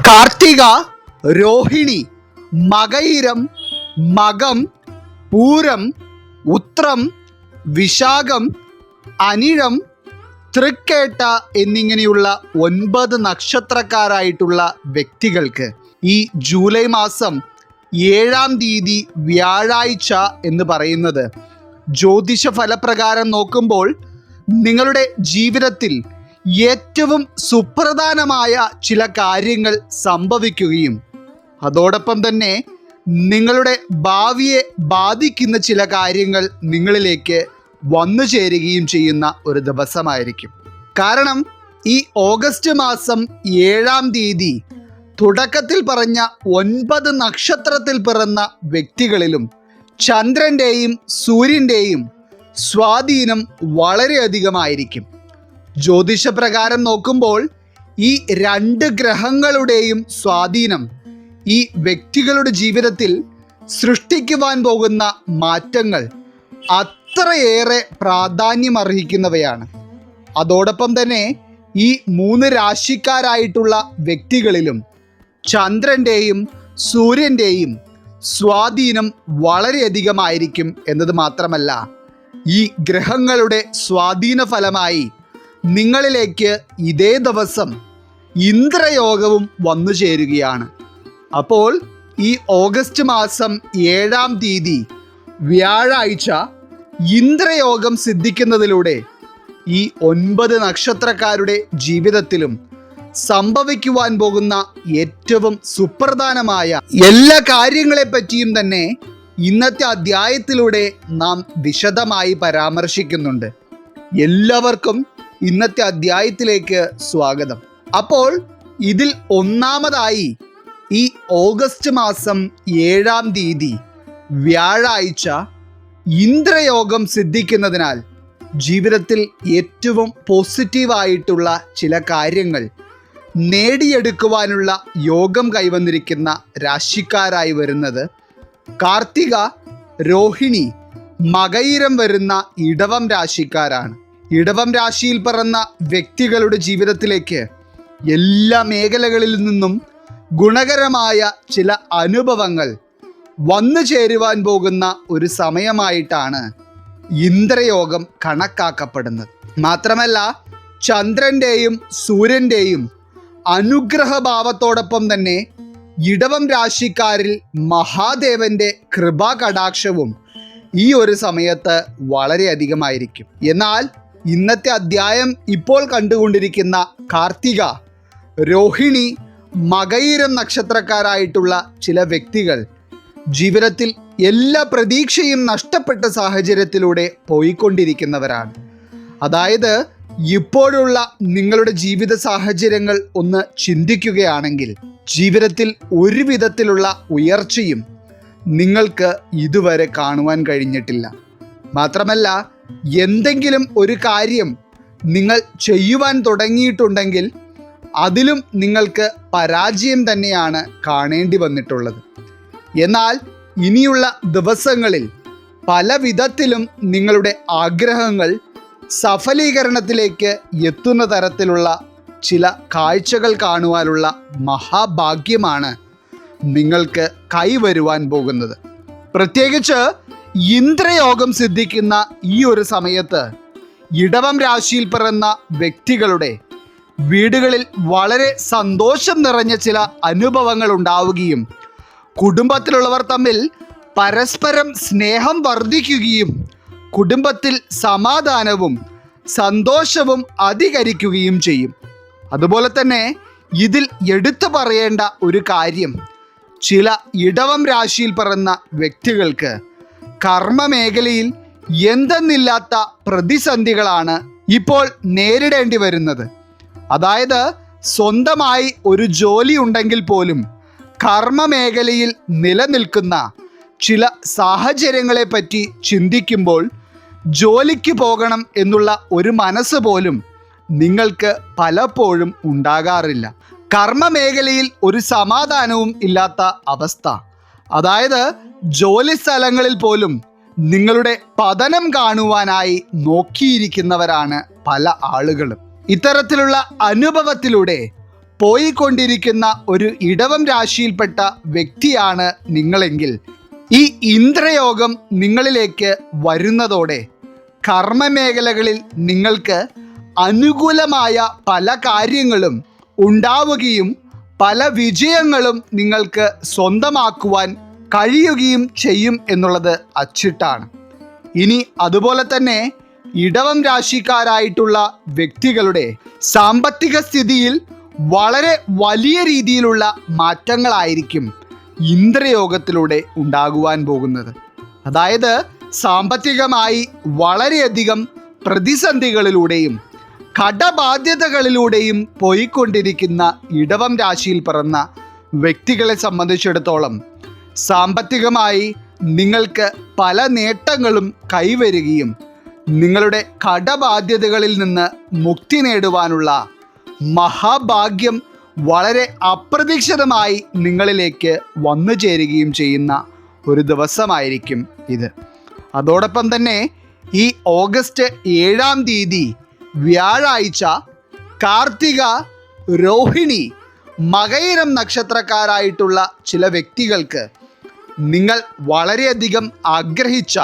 കാർത്തിക, രോഹിണി, മകയിരം, മകം, പൂരം, ഉത്രം, വിശാഖം, അനിഴം, തൃക്കേട്ട എന്നിങ്ങനെയുള്ള 9 നക്ഷത്രക്കാരായിട്ടുള്ള വ്യക്തികൾക്ക് ഈ ജൂലൈ മാസം 7-ാം തീയതി വ്യാഴാഴ്ച എന്ന് പറയുന്നത് ജ്യോതിഷ ഫലപ്രകാരം നോക്കുമ്പോൾ നിങ്ങളുടെ ജീവിതത്തിൽ ഏറ്റവും സുപ്രധാനമായ ചില കാര്യങ്ങൾ സംഭവിക്കുകയും അതോടൊപ്പം തന്നെ നിങ്ങളുടെ ഭാവിയെ ബാധിക്കുന്ന ചില കാര്യങ്ങൾ നിങ്ങളിലേക്ക് വന്നു ചേരുകയും ചെയ്യുന്ന ഒരു ദിവസമായിരിക്കും. കാരണം ഈ ഓഗസ്റ്റ് മാസം 7-ാം തീയതി തുടക്കത്തിൽ പറഞ്ഞ 9 നക്ഷത്രത്തിൽ പിറന്ന വ്യക്തികളിലും ചന്ദ്രൻ്റെയും സൂര്യൻ്റെയും സ്വാധീനം വളരെയധികമായിരിക്കും. ജ്യോതിഷപ്രകാരം നോക്കുമ്പോൾ ഈ 2 ഗ്രഹങ്ങളുടെയും സ്വാധീനം ഈ വ്യക്തികളുടെ ജീവിതത്തിൽ സൃഷ്ടിക്കുവാൻ പോകുന്ന മാറ്റങ്ങൾ അത്രയേറെ പ്രാധാന്യമർഹിക്കുന്നവയാണ്. അതോടൊപ്പം തന്നെ ഈ 3 രാശിക്കാരായിട്ടുള്ള വ്യക്തികളിലും ചന്ദ്രൻ്റെയും സൂര്യൻ്റെയും സ്വാധീനം വളരെയധികമായിരിക്കും എന്നത് മാത്രമല്ല, ഈ ഗ്രഹങ്ങളുടെ സ്വാധീന ഫലമായി നിങ്ങളിലേക്ക് ഇതേ ദിവസം ഇന്ദ്രയോഗവും വന്നു ചേരുകയാണ്. അപ്പോൾ ഈ ഓഗസ്റ്റ് മാസം 7-ാം തീയതി വ്യാഴാഴ്ച ഇന്ദ്രയോഗം സിദ്ധിക്കുന്നതിലൂടെ ഈ 9 നക്ഷത്രക്കാരുടെ ജീവിതത്തിലും സംഭവിക്കുവാൻ പോകുന്ന ഏറ്റവും സുപ്രധാനമായ എല്ലാ കാര്യങ്ങളെപ്പറ്റിയും തന്നെ ഇന്നത്തെ അധ്യായത്തിലൂടെ നാം വിശദമായി പരാമർശിക്കുന്നുണ്ട്. എല്ലാവർക്കും ഇന്നത്തെ അധ്യായത്തിലേക്ക് സ്വാഗതം. അപ്പോൾ ഇതിൽ ഒന്നാമതായി ഈ ഓഗസ്റ്റ് മാസം 7-ാം തീയതി വ്യാഴാഴ്ച ഇന്ദ്രയോഗം സിദ്ധിക്കുന്നതിനാൽ ജീവിതത്തിൽ ഏറ്റവും പോസിറ്റീവായിട്ടുള്ള ചില കാര്യങ്ങൾ നേടിയെടുക്കുവാനുള്ള യോഗം കൈവന്നിരിക്കുന്ന രാശിക്കാരായി വരുന്നത് കാർത്തിക, രോഹിണി, മകയിരം വരുന്ന ഇടവം രാശിക്കാരാണ്. ഇടവം രാശിയിൽ പിറന്ന വ്യക്തികളുടെ ജീവിതത്തിലേക്ക് എല്ലാ മേഖലകളിൽ നിന്നും ഗുണകരമായ ചില അനുഭവങ്ങൾ വന്നു ചേരുവാൻ പോകുന്ന ഒരു സമയമായിട്ടാണ് ഇന്ദ്രയോഗം കണക്കാക്കപ്പെടുന്നത്. മാത്രമല്ല, ചന്ദ്രൻ്റെയും സൂര്യൻ്റെയും അനുഗ്രഹഭാവത്തോടൊപ്പം തന്നെ ഇടവം രാശിക്കാരിൽ മഹാദേവന്റെ കൃപാകടാക്ഷവും ഈ ഒരു സമയത്ത് വളരെയധികമായിരിക്കും. എന്നാൽ ഇന്നത്തെ അധ്യായം ഇപ്പോൾ കണ്ടുകൊണ്ടിരിക്കുന്ന കാർത്തിക, രോഹിണി, മകയിരം നക്ഷത്രക്കാരായിട്ടുള്ള ചില വ്യക്തികൾ ജീവിതത്തിൽ എല്ലാ പ്രതീക്ഷയും നഷ്ടപ്പെട്ട സാഹചര്യത്തിലൂടെ പോയിക്കൊണ്ടിരിക്കുന്നവരാണ്. അതായത് ഇപ്പോഴുള്ള നിങ്ങളുടെ ജീവിത സാഹചര്യങ്ങൾ ഒന്ന് ചിന്തിക്കുകയാണെങ്കിൽ ജീവിതത്തിൽ ഒരു വിധത്തിലുള്ള ഉയർച്ചയും നിങ്ങൾക്ക് ഇതുവരെ കാണുവാൻ കഴിഞ്ഞിട്ടില്ല. മാത്രമല്ല, എന്തെങ്കിലും ഒരു കാര്യം നിങ്ങൾ ചെയ്യുവാൻ തുടങ്ങിയിട്ടുണ്ടെങ്കിൽ അതിലും നിങ്ങൾക്ക് പരാജയം തന്നെയാണ് കാണേണ്ടി വന്നിട്ടുള്ളത്. എന്നാൽ ഇനിയുള്ള ദിവസങ്ങളിൽ പല വിധത്തിലും നിങ്ങളുടെ ആഗ്രഹങ്ങൾ സഫലീകരണത്തിലേക്ക് എത്തുന്ന തരത്തിലുള്ള ചില കാഴ്ചകൾ കാണുവാനുള്ള മഹാഭാഗ്യമാണ് നിങ്ങൾക്ക് കൈവരുവാൻ പോകുന്നത്. പ്രത്യേകിച്ച് ഇന്ദ്രയോഗം സിദ്ധിക്കുന്ന ഈ ഒരു സമയത്ത് ഇടവം രാശിയിൽ പിറന്ന വ്യക്തികളുടെ വീടുകളിൽ വളരെ സന്തോഷം നിറഞ്ഞ ചില അനുഭവങ്ങൾ ഉണ്ടാവുകയും കുടുംബത്തിലുള്ളവർ തമ്മിൽ പരസ്പരം സ്നേഹം വർദ്ധിക്കുകയും കുടുംബത്തിൽ സമാധാനവും സന്തോഷവും അധികരിക്കുകയും ചെയ്യും. അതുപോലെ തന്നെ ഇതിൽ എടുത്തു പറയേണ്ട ഒരു കാര്യം, ചില ഇടവം രാശിയിൽ പിറന്ന വ്യക്തികൾക്ക് കർമ്മമേഖലയിൽ എന്തെന്നില്ലാത്ത പ്രതിസന്ധികളാണ് ഇപ്പോൾ നേരിടേണ്ടി വരുന്നത്. അതായത് സ്വന്തമായി ഒരു ജോലി ഉണ്ടെങ്കിൽ പോലും കർമ്മമേഖലയിൽ നിലനിൽക്കുന്ന ചില സാഹചര്യങ്ങളെപ്പറ്റി ചിന്തിക്കുമ്പോൾ ജോലിക്ക് പോകണം എന്നുള്ള ഒരു മനസ്സ് പോലും നിങ്ങൾക്ക് പലപ്പോഴും ഉണ്ടാകാറില്ല. കർമ്മമേഖലയിൽ ഒരു സമാധാനവും ഇല്ലാത്ത അവസ്ഥ. അതായത് ജോലി സ്ഥലങ്ങളിൽ പോലും നിങ്ങളുടെ പതനം കാണുവാനായി നോക്കിയിരിക്കുന്നവരാണ് പല ആളുകളും. ഇത്തരത്തിലുള്ള അനുഭവത്തിലൂടെ പോയിക്കൊണ്ടിരിക്കുന്ന ഒരു ഇടവം രാശിയിൽപ്പെട്ട വ്യക്തിയാണ് നിങ്ങളെങ്കിൽ ഈ ഇന്ദ്രയോഗം നിങ്ങളിലേക്ക് വരുന്നതോടെ കർമ്മമേഖലകളിൽ നിങ്ങൾക്ക് അനുകൂലമായ പല കാര്യങ്ങളും ഉണ്ടാവുകയും പല വിജയങ്ങളും നിങ്ങൾക്ക് സ്വന്തമാക്കുവാൻ കഴിയുകയും ചെയ്യും എന്നുള്ളത് അച്ചിട്ടാണ്. ഇനി അതുപോലെ തന്നെ ഇടവം രാശിക്കാരായിട്ടുള്ള വ്യക്തികളുടെ സാമ്പത്തിക സ്ഥിതിയിൽ വളരെ വലിയ രീതിയിലുള്ള മാറ്റങ്ങളായിരിക്കും ഇന്ദ്രയോഗത്തിലൂടെ ഉണ്ടാകുവാൻ പോകുന്നത്. അതായത് സാമ്പത്തികമായി വളരെയധികം പ്രതിസന്ധികളിലൂടെയും കടബാധ്യതകളിലൂടെയും പോയിക്കൊണ്ടിരിക്കുന്ന ഇടവം രാശിയിൽ പിറന്ന വ്യക്തികളെ സംബന്ധിച്ചിടത്തോളം സാമ്പത്തികമായി നിങ്ങൾക്ക് പല നേട്ടങ്ങളും കൈവരുകയും നിങ്ങളുടെ കടബാധ്യതകളിൽ നിന്ന് മുക്തി നേടുവാനുള്ള മഹാഭാഗ്യം വളരെ അപ്രതീക്ഷിതമായി നിങ്ങളിലേക്ക് വന്നു ചേരുകയും ചെയ്യുന്ന ഒരു ദിവസമായിരിക്കും ഇത്. അതോടൊപ്പം തന്നെ ഈ ഓഗസ്റ്റ് 7-ാം തീയതി വ്യാഴാഴ്ച കാർത്തിക, രോഹിണി, മകയിരം നക്ഷത്രക്കാരായിട്ടുള്ള ചില വ്യക്തികൾക്ക് നിങ്ങൾ വളരെയധികം ആഗ്രഹിച്ച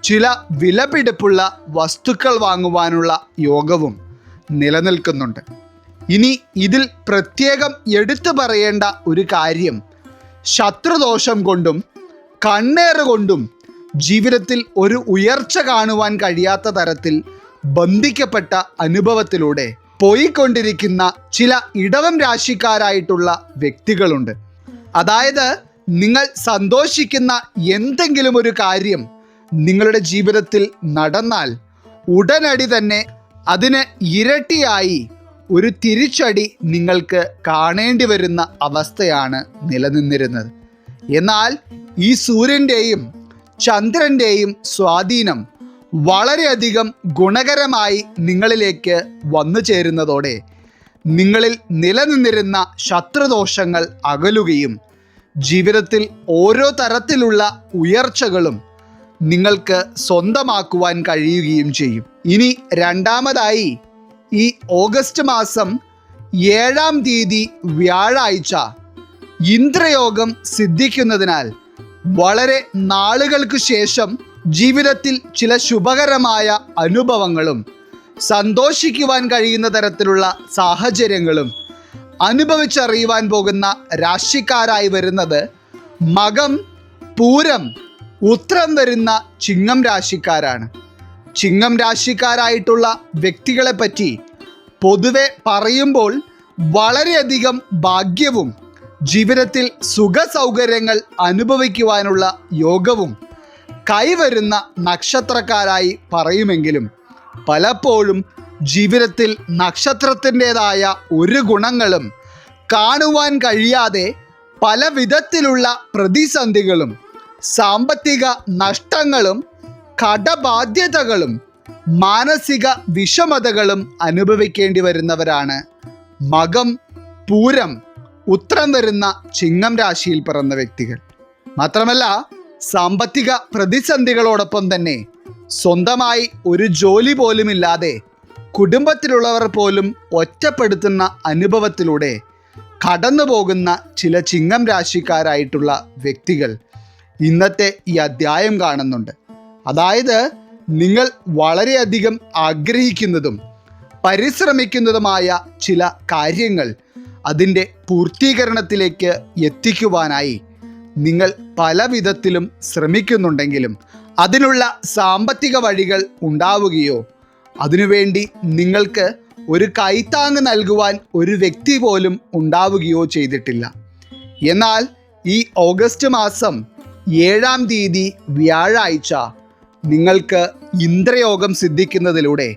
ചില വിലപിടിപ്പുള്ള വസ്തുക്കൾ വാങ്ങുവാനുള്ള യോഗവും നിലനിൽക്കുന്നുണ്ട്. ഇനി ഇതിൽ പ്രത്യേകം എടുത്തു പറയേണ്ട ഒരു കാര്യം, ശത്രുദോഷം കൊണ്ടും കണ്ണേറ് കൊണ്ടും ജീവിതത്തിൽ ഒരു ഉയർച്ച കാണുവാൻ കഴിയാത്ത തരത്തിൽ ബന്ധിക്കപ്പെട്ട അനുഭവത്തിലൂടെ പോയിക്കൊണ്ടിരിക്കുന്ന ചില ഇടവം രാശിക്കാരായിട്ടുള്ള വ്യക്തികളുണ്ട്. അതായത് നിങ്ങൾ സന്തോഷിക്കുന്ന എന്തെങ്കിലും ഒരു കാര്യം നിങ്ങളുടെ ജീവിതത്തിൽ നടന്നാൽ ഉടനടി തന്നെ അതിന് ഇരട്ടിയായി ഒരു തിരിച്ചടി നിങ്ങൾക്ക് കാണേണ്ടി വരുന്ന അവസ്ഥയാണ് നിലനിന്നിരുന്നത്. എന്നാൽ ഈ സൂര്യൻ്റെയും ചന്ദ്രൻ്റെയും സ്വാധീനം വളരെയധികം ഗുണകരമായി നിങ്ങളിലേക്ക് വന്നു ചേരുന്നതോടെ നിങ്ങളിൽ നിലനിന്നിരുന്ന ശത്രുദോഷങ്ങൾ അകലുകയും ജീവിതത്തിൽ ഓരോ തരത്തിലുള്ള ഉയർച്ചകളും നിങ്ങൾക്ക് സ്വന്തമാക്കുവാൻ കഴിയുകയും ചെയ്യും. ഇനി രണ്ടാമതായി ഈ ഓഗസ്റ്റ് മാസം 7-ാം തീയതി വ്യാഴാഴ്ച ഇന്ദ്രയോഗം സിദ്ധിക്കുന്നതിനാൽ വളരെ നാളുകൾക്ക് ശേഷം ജീവിതത്തിൽ ചില ശുഭകരമായ അനുഭവങ്ങളും സന്തോഷിക്കുവാൻ കഴിയുന്ന തരത്തിലുള്ള സാഹചര്യങ്ങളും അനുഭവിച്ചറിയുവാൻ പോകുന്ന രാശിക്കാരായി വരുന്നത് മകം, പൂരം, ഉത്രം വരുന്ന ചിങ്ങം രാശിക്കാരാണ്. ചിങ്ങം രാശിക്കാരായിട്ടുള്ള വ്യക്തികളെ പറ്റി പൊതുവെ പറയുമ്പോൾ വളരെയധികം ഭാഗ്യവും ജീവിതത്തിൽ സുഖ സൗകര്യങ്ങൾ അനുഭവിക്കുവാനുള്ള യോഗവും കൈവരുന്ന നക്ഷത്രക്കാരായി പറയുമെങ്കിലും പലപ്പോഴും ജീവിതത്തിൽ നക്ഷത്രത്തിൻ്റെതായ ഒരു ഗുണങ്ങളും കാണുവാൻ കഴിയാതെ പല വിധത്തിലുള്ള പ്രതിസന്ധികളും സാമ്പത്തിക നഷ്ടങ്ങളും കടബാധ്യതകളും മാനസിക വിഷമതകളും അനുഭവിക്കേണ്ടി വരുന്നവരാണ് മകം, പൂരം, ഉത്രം വരുന്ന ചിങ്ങം രാശിയിൽ പിറന്ന വ്യക്തികൾ. മാത്രമല്ല സാമ്പത്തിക പ്രതിസന്ധികളോടൊപ്പം തന്നെ സ്വന്തമായി ഒരു ജോലി പോലുമില്ലാതെ കുടുംബത്തിലുള്ളവർ പോലും ഒറ്റപ്പെടുത്തുന്ന അനുഭവത്തിലൂടെ കടന്നു പോകുന്ന ചില ചിങ്ങം രാശിക്കാരായിട്ടുള്ള വ്യക്തികൾ ഇന്നത്തെ ഈ അധ്യായം കാണുന്നുണ്ട്. അതായത് നിങ്ങൾ വളരെയധികം ആഗ്രഹിക്കുന്നതും പരിശ്രമിക്കുന്നതുമായ ചില കാര്യങ്ങൾ അതിൻ്റെ പൂർത്തീകരണത്തിലേക്ക് എത്തിക്കുവാനായി നിങ്ങൾ പല വിധത്തിലും ശ്രമിക്കുന്നുണ്ടെങ്കിലും അതിനുള്ള സാമ്പത്തിക വഴികൾ ഉണ്ടാവുകയോ അതിനുവേണ്ടി നിങ്ങൾക്ക് ഒരു കൈത്താങ്ങ് നൽകുവാൻ ഒരു വ്യക്തി പോലും ഉണ്ടാവുകയോ ചെയ്തിട്ടില്ല. എന്നാൽ ഈ ഓഗസ്റ്റ് മാസം 7-ാം തീയതി വ്യാഴാഴ്ച നിങ്ങൾക്ക് ഇന്ദ്രയോഗം സിദ്ധിക്കുന്നതിലൂടെ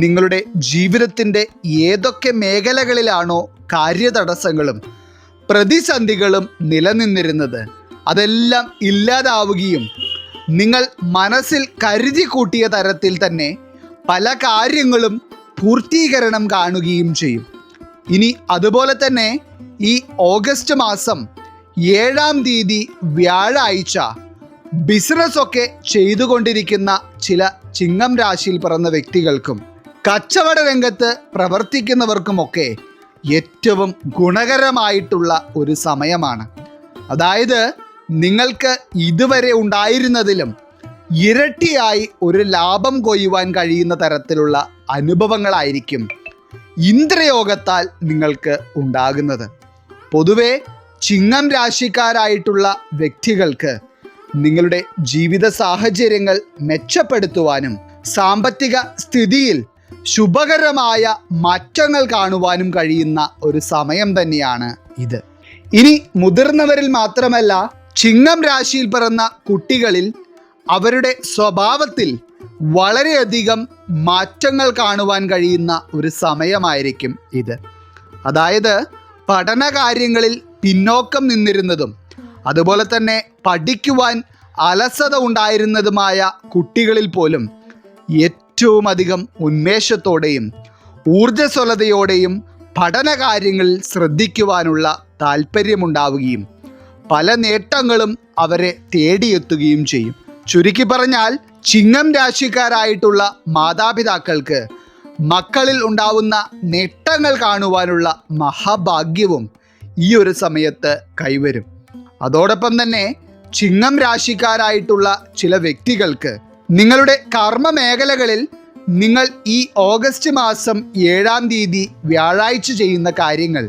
നിങ്ങളുടെ ജീവിതത്തിൻ്റെ ഏതൊക്കെ മേഖലകളിലാണോ കാര്യതടസ്സങ്ങളും പ്രതിസന്ധികളും നിലനിന്നിരുന്നത് അതെല്ലാം ഇല്ലാതാവുകയും നിങ്ങൾ മനസ്സിൽ കരുതി കൂട്ടിയ തരത്തിൽ തന്നെ പല കാര്യങ്ങളും പൂർത്തീകരണം കാണുകയും ചെയ്യും. ഇനി അതുപോലെ തന്നെ ഈ ഓഗസ്റ്റ് മാസം 7-ാം തീയതി വ്യാഴാഴ്ച ബിസിനസ്സൊക്കെ ചെയ്തുകൊണ്ടിരിക്കുന്ന ചില ചിങ്ങം രാശിയിൽ പിറന്ന വ്യക്തികൾക്കും കച്ചവട രംഗത്ത് പ്രവർത്തിക്കുന്നവർക്കുമൊക്കെ ഏറ്റവും ഗുണകരമായിട്ടുള്ള ഒരു സമയമാണ്. അതായത് നിങ്ങൾക്ക് ഇതുവരെ ഉണ്ടായിരുന്നതിലും ഇരട്ടിയായി ഒരു ലാഭം കൊയ്യുവാൻ കഴിയുന്ന തരത്തിലുള്ള അനുഭവങ്ങളായിരിക്കും ഇന്ദ്രയോഗത്താൽ നിങ്ങൾക്ക് ഉണ്ടാകുന്നത്. പൊതുവെ ചിങ്ങം രാശിക്കാരായിട്ടുള്ള വ്യക്തികൾക്ക് നിങ്ങളുടെ ജീവിത സാഹചര്യങ്ങൾ മെച്ചപ്പെടുത്തുവാനും സാമ്പത്തിക സ്ഥിതിയിൽ ശുഭകരമായ മാറ്റങ്ങൾ കാണുവാനും കഴിയുന്ന ഒരു സമയം തന്നെയാണ് ഇത്. ഇനി മുതിർന്നവരിൽ മാത്രമല്ല, ചിങ്ങം രാശിയിൽ പിറന്ന കുട്ടികളിൽ അവരുടെ സ്വഭാവത്തിൽ വളരെയധികം മാറ്റങ്ങൾ കാണുവാൻ കഴിയുന്ന ഒരു സമയമായിരിക്കും ഇത്. അതായത് പഠന കാര്യങ്ങളിൽ പിന്നോക്കം നിന്നിരുന്നതും അതുപോലെ തന്നെ പഠിക്കുവാൻ അലസത ഉണ്ടായിരുന്നതുമായ കുട്ടികളിൽ പോലും ഏറ്റവും അധികം ഉന്മേഷത്തോടെയും ഊർജ്ജസ്വലതയോടെയും പഠന കാര്യങ്ങളിൽ ശ്രദ്ധിക്കുവാനുള്ള താല്പര്യമുണ്ടാവുകയും പല നേട്ടങ്ങളും അവരെ തേടിയെത്തുകയും ചെയ്യും. ചുരുക്കി പറഞ്ഞാൽ ചിങ്ങം രാശിക്കാരായിട്ടുള്ള മാതാപിതാക്കൾക്ക് മക്കളിൽ ഉണ്ടാവുന്ന നേട്ടങ്ങൾ കാണുവാനുള്ള മഹാഭാഗ്യവും ഈ ഒരു സമയത്ത് കൈവരും. അതോടൊപ്പം തന്നെ ചിങ്ങം രാശിക്കാരായിട്ടുള്ള ചില വ്യക്തികൾക്ക് നിങ്ങളുടെ കർമ്മ മേഖലകളിൽ നിങ്ങൾ ഈ ഓഗസ്റ്റ് മാസം 7-ാം തീയതി വ്യാഴാഴ്ച ചെയ്യുന്ന കാര്യങ്ങൾ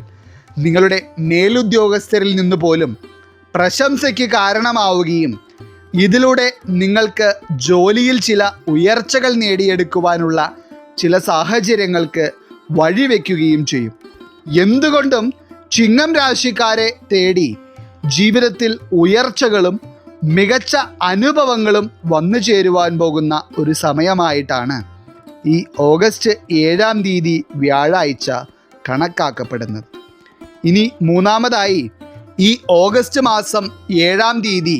നിങ്ങളുടെ മേലുദ്യോഗസ്ഥരിൽ നിന്ന് പോലും പ്രശംസയ്ക്ക് കാരണമാവുകയും ഇതിലൂടെ നിങ്ങൾക്ക് ജോലിയിൽ ചില ഉയർച്ചകൾ നേടിയെടുക്കുവാനുള്ള ചില സാഹചര്യങ്ങൾക്ക് വഴിവെക്കുകയും ചെയ്യും. എന്തുകൊണ്ടും ചിങ്ങം രാശിക്കാരെ തേടി ജീവിതത്തിൽ ഉയർച്ചകളും മികച്ച അനുഭവങ്ങളും വന്നു ചേരുവാൻ പോകുന്ന ഒരു സമയമായിട്ടാണ് ഈ ഓഗസ്റ്റ് 7-ാം തീയതി വ്യാഴാഴ്ച കണക്കാക്കപ്പെടുന്നത്. ഇനി മൂന്നാമതായി, ഈ ഓഗസ്റ്റ് മാസം 7-ാം തീയതി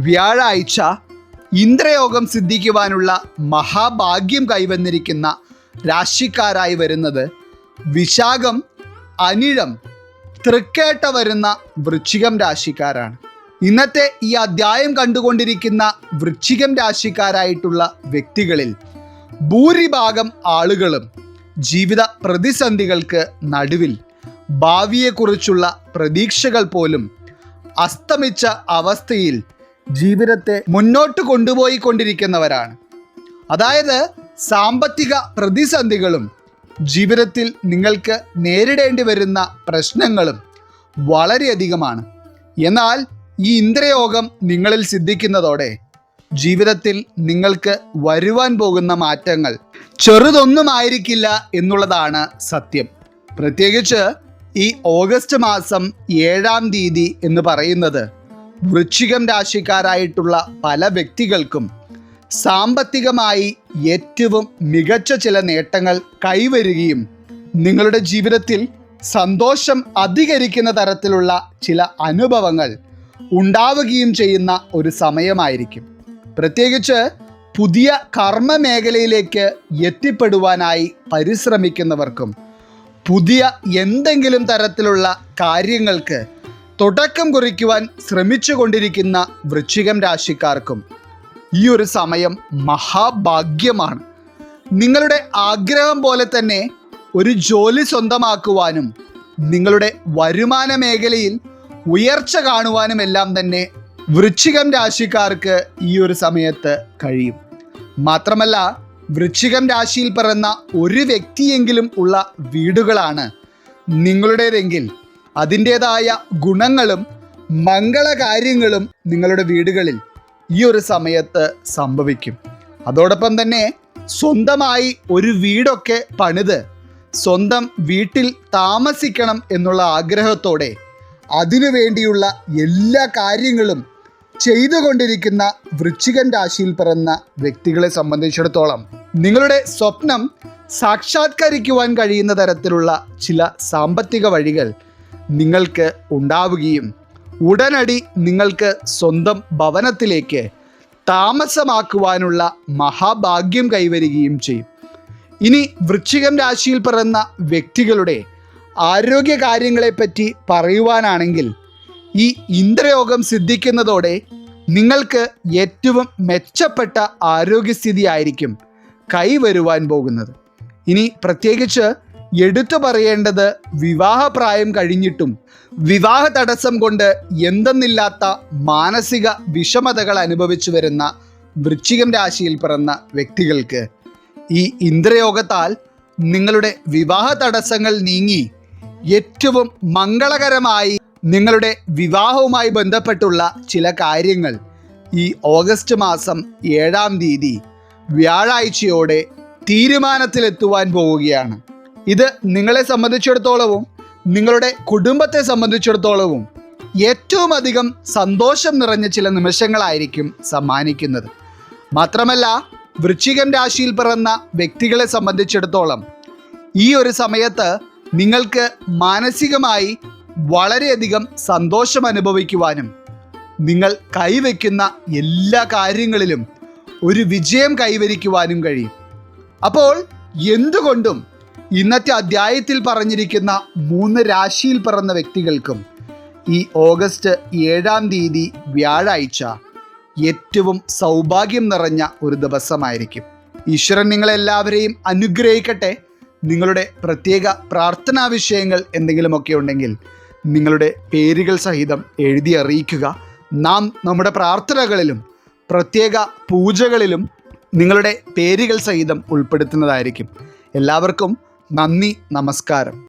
വ്യാഴാഴ്ച ഇന്ദ്രയോഗം സിദ്ധിക്കുവാനുള്ള മഹാഭാഗ്യം കൈവന്നിരിക്കുന്ന രാശിക്കാരായി വരുന്നത് വിശാഖം, അനിഴം, തൃക്കേട്ട വരുന്ന വൃശ്ചികം രാശിക്കാരാണ്. ഇന്നത്തെ ഈ അധ്യായം കണ്ടുകൊണ്ടിരിക്കുന്ന വൃശ്ചികം രാശിക്കാരായിട്ടുള്ള വ്യക്തികളിൽ ഭൂരിഭാഗം ആളുകളും ജീവിത പ്രതിസന്ധികൾക്ക് നടുവിൽ ഭാവിയെക്കുറിച്ചുള്ള പ്രതീക്ഷകൾ പോലും അസ്തമിച്ച അവസ്ഥയിൽ ജീവിതത്തെ മുന്നോട്ട് കൊണ്ടുപോയിക്കൊണ്ടിരിക്കുന്നവരാണ്. അതായത് സാമ്പത്തിക പ്രതിസന്ധികളും ജീവിതത്തിൽ നിങ്ങൾക്ക് നേരിടേണ്ടി വരുന്ന പ്രശ്നങ്ങളും വളരെയധികമാണ്. എന്നാൽ ഈ ഇന്ദ്രയോഗം നിങ്ങളിൽ സിദ്ധിക്കുന്നതോടെ ജീവിതത്തിൽ നിങ്ങൾക്ക് വരുവാൻ പോകുന്ന മാറ്റങ്ങൾ ചെറുതൊന്നുമായിരിക്കില്ല എന്നുള്ളതാണ് സത്യം. പ്രത്യേകിച്ച് ഈ ഓഗസ്റ്റ് മാസം 7-ാം തീയതി എന്ന് പറയുന്നത് വൃശ്ചികം രാശിക്കാരായിട്ടുള്ള പല വ്യക്തികൾക്കും സാമ്പത്തികമായി ഏറ്റവും മികച്ച ചില നേട്ടങ്ങൾ കൈവരുകയും നിങ്ങളുടെ ജീവിതത്തിൽ സന്തോഷം അധികരിക്കുന്ന തരത്തിലുള്ള ചില അനുഭവങ്ങൾ ഉണ്ടാവുകയും ചെയ്യുന്ന ഒരു സമയമായിരിക്കും. പ്രത്യേകിച്ച് പുതിയ കർമ്മ മേഖലയിലേക്ക് എത്തിപ്പെടുവാനായി പരിശ്രമിക്കുന്നവർക്കും പുതിയ എന്തെങ്കിലും തരത്തിലുള്ള കാര്യങ്ങൾക്ക് തുടക്കം കുറിക്കുവാൻ ശ്രമിച്ചു കൊണ്ടിരിക്കുന്ന വൃശ്ചികം രാശിക്കാർക്കും ഈ ഒരു സമയം മഹാഭാഗ്യമാണ്. നിങ്ങളുടെ ആഗ്രഹം പോലെ തന്നെ ഒരു ജോലി സ്വന്തമാക്കുവാനും നിങ്ങളുടെ വരുമാന മേഖലയിൽ ഉയർച്ച കാണുവാനും എല്ലാം തന്നെ വൃശ്ചികം രാശിക്കാർക്ക് ഈ ഒരു സമയത്ത് കഴിയും. മാത്രമല്ല, വൃശ്ചികം രാശിയിൽ പിറന്ന ഒരു വ്യക്തിയെങ്കിലും ഉള്ള വീടുകളാണ് നിങ്ങളുടേതെങ്കിൽ അതിൻ്റേതായ ഗുണങ്ങളും മംഗളകാര്യങ്ങളും നിങ്ങളുടെ വീടുകളിൽ ഈ ഒരു സമയത്ത് സംഭവിക്കും. അതോടൊപ്പം തന്നെ സ്വന്തമായി ഒരു വീടൊക്കെ പണിത് സ്വന്തം വീട്ടിൽ താമസിക്കണം എന്നുള്ള ആഗ്രഹത്തോടെ അതിനു വേണ്ടിയുള്ള എല്ലാ കാര്യങ്ങളും ചെയ്തുകൊണ്ടിരിക്കുന്ന വൃശ്ചികം രാശിയിൽ പിറന്ന വ്യക്തികളെ സംബന്ധിച്ചിടത്തോളം നിങ്ങളുടെ സ്വപ്നം സാക്ഷാത്കരിക്കുവാൻ കഴിയുന്ന തരത്തിലുള്ള ചില സാമ്പത്തിക വഴികൾ നിങ്ങൾക്ക് ഉണ്ടാവുകയും ഉടനടി നിങ്ങൾക്ക് സ്വന്തം ഭവനത്തിലേക്ക് താമസമാക്കുവാനുള്ള മഹാഭാഗ്യം കൈവരികയും ചെയ്യും. ഇനി വൃശ്ചികം രാശിയിൽ പിറന്ന വ്യക്തികളുടെ ആരോഗ്യ കാര്യങ്ങളെപ്പറ്റി പറയുവാനാണെങ്കിൽ ഈ ഇന്ദ്രയോഗം സിദ്ധിക്കുന്നതോടെ നിങ്ങൾക്ക് ഏറ്റവും മെച്ചപ്പെട്ട ആരോഗ്യസ്ഥിതി ആയിരിക്കും കൈവരുവാൻ പോകുന്നത്. ഇനി പ്രത്യേകിച്ച് എടുത്തു പറയേണ്ടത് വിവാഹപ്രായം കഴിഞ്ഞിട്ടും വിവാഹ തടസ്സം കൊണ്ട് എന്തെന്നില്ലാത്ത മാനസിക വിഷമതകൾ അനുഭവിച്ചു വരുന്ന വൃശ്ചികം രാശിയിൽ പിറന്ന വ്യക്തികൾക്ക് ഈ ഇന്ദ്രയോഗത്താൽ നിങ്ങളുടെ വിവാഹ തടസ്സങ്ങൾ നീങ്ങി ഏറ്റവും മംഗളകരമായി നിങ്ങളുടെ വിവാഹവുമായി ബന്ധപ്പെട്ടുള്ള ചില കാര്യങ്ങൾ ഈ ഓഗസ്റ്റ് മാസം 7-ാം തീയതി വ്യാഴാഴ്ചയോടെ തീരുമാനത്തിലെത്തുവാൻ പോവുകയാണ്. ഇത് നിങ്ങളെ സംബന്ധിച്ചിടത്തോളവും നിങ്ങളുടെ കുടുംബത്തെ സംബന്ധിച്ചിടത്തോളവും ഏറ്റവും അധികം സന്തോഷം നിറഞ്ഞ ചില നിമിഷങ്ങളായിരിക്കും സമ്മാനിക്കുന്നത്. മാത്രമല്ല, വൃശ്ചികം രാശിയിൽ പിറന്ന വ്യക്തികളെ സംബന്ധിച്ചിടത്തോളം ഈ ഒരു സമയത്ത് നിങ്ങൾക്ക് മാനസികമായി വളരെയധികം സന്തോഷം അനുഭവിക്കുവാനും നിങ്ങൾ കൈവയ്ക്കുന്ന എല്ലാ കാര്യങ്ങളിലും ഒരു വിജയം കൈവരിക്കുവാനും കഴിയും. അപ്പോൾ എന്തുകൊണ്ടും ഇന്നത്തെ അധ്യായത്തിൽ പറഞ്ഞിരിക്കുന്ന 3 രാശിയിൽ പിറന്ന വ്യക്തികൾക്കും ഈ ഓഗസ്റ്റ് 7-ാം തീയതി വ്യാഴാഴ്ച ഏറ്റവും സൗഭാഗ്യം നിറഞ്ഞ ഒരു ദിവസമായിരിക്കും. ഈശ്വരൻ നിങ്ങളെല്ലാവരെയും അനുഗ്രഹിക്കട്ടെ. നിങ്ങളുടെ പ്രത്യേക പ്രാർത്ഥനാ വിഷയങ്ങൾ എന്തെങ്കിലുമൊക്കെ ഉണ്ടെങ്കിൽ നിങ്ങളുടെ പേരുകൾ സഹിതം എഴുതി അറിയിക്കുക. നാം നമ്മുടെ പ്രാർത്ഥനകളിലും പ്രത്യേക പൂജകളിലും നിങ്ങളുടെ പേരുകൾ സഹിതം ഉൾപ്പെടുത്തുന്നതായിരിക്കും. എല്ലാവർക്കും നന്ദി, നമസ്കാരം.